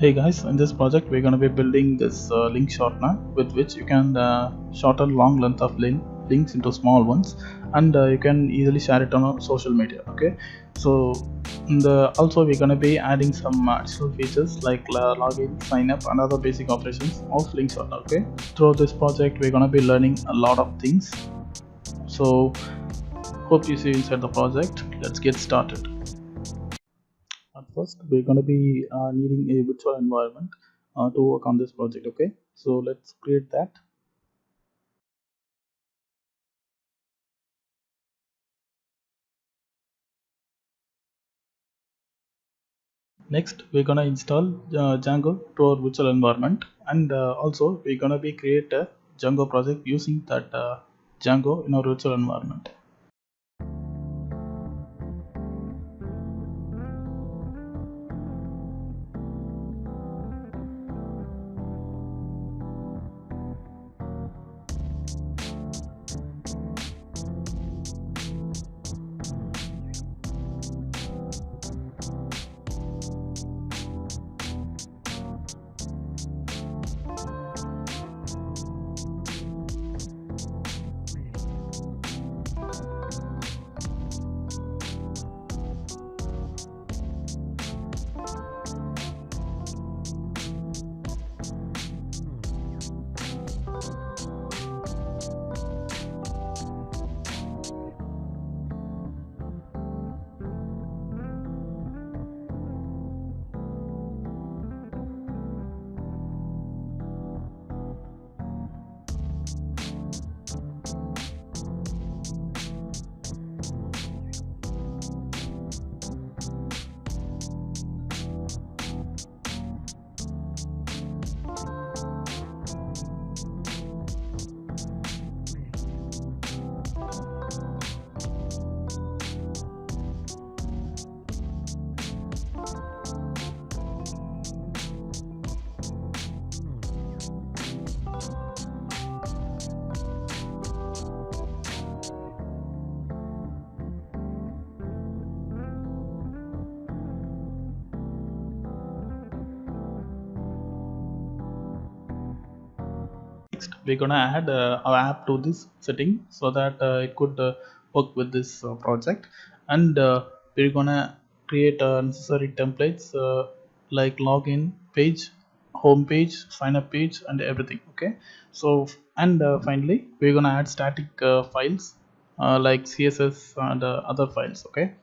Hey guys, in this project we're going to be building this link shortener with which you can shorten long length of links into small ones, and you can easily share it on social media. Okay, so also we're going to be adding some additional features like login, sign up, and other basic operations of link shortener. Okay, through this project we're going to be learning a lot of things. So hope you see you inside the project. Let's get started. At first, we're going to be needing a virtual environment to work on this project. Okay, so let's create that. Next, we're going to install Django to our virtual environment, and also we're going to be create a Django project using that Django in our virtual environment. Next, we're gonna add our app to this setting so that it could work with this project, and we're gonna create necessary templates like login page, home page, sign up page, and everything. Okay, so and finally we're gonna add static files like CSS and other files. Okay.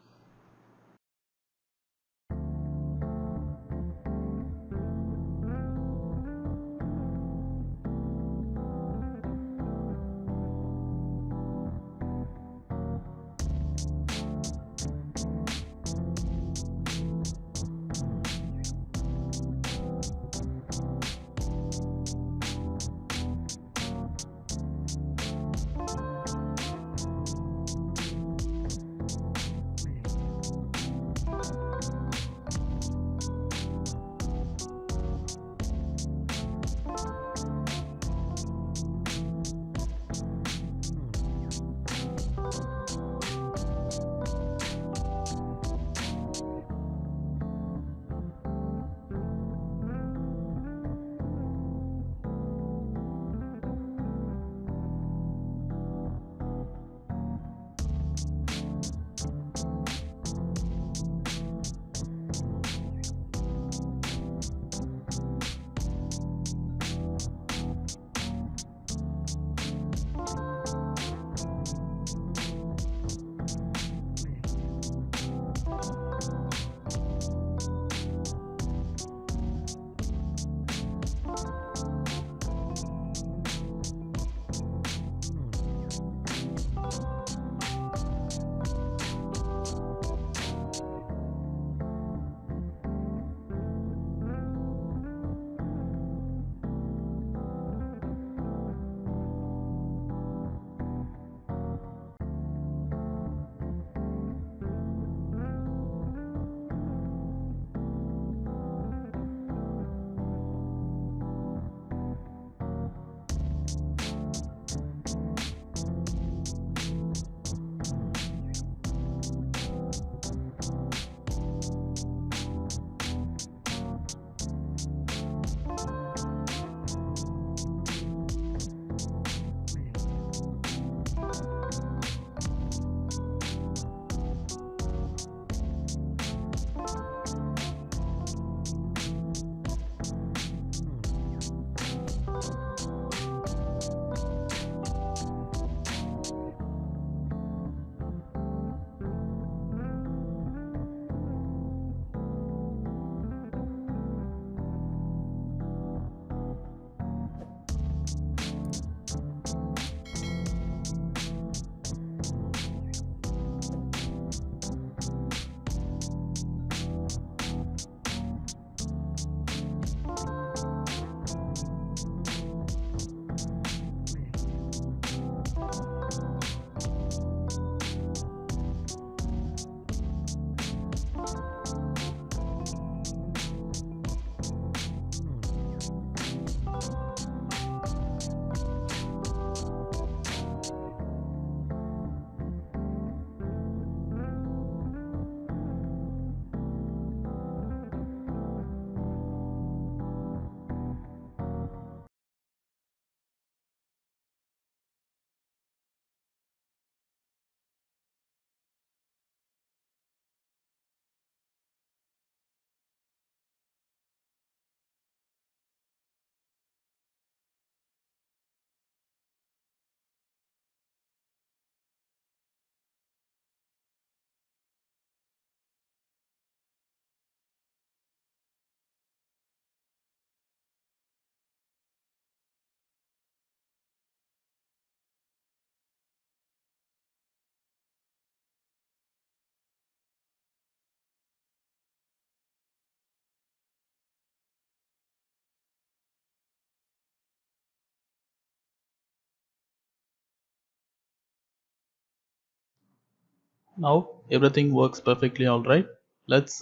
Now everything works perfectly all right. Let's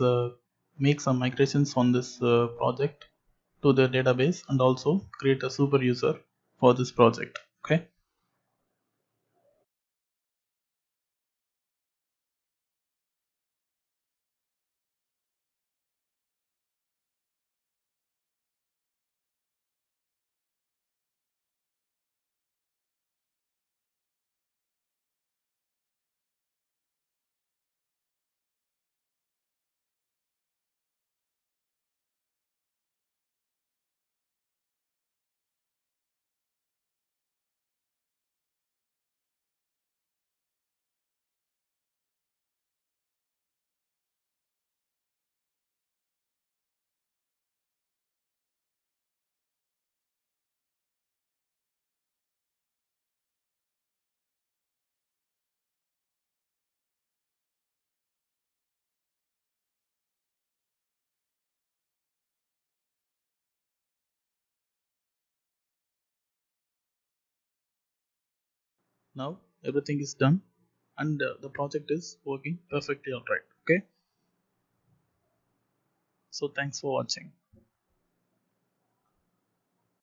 make some migrations on this project to the database and also create a super user for this project. Okay. Now everything is done and the project is working perfectly all right. Okay. So thanks for watching.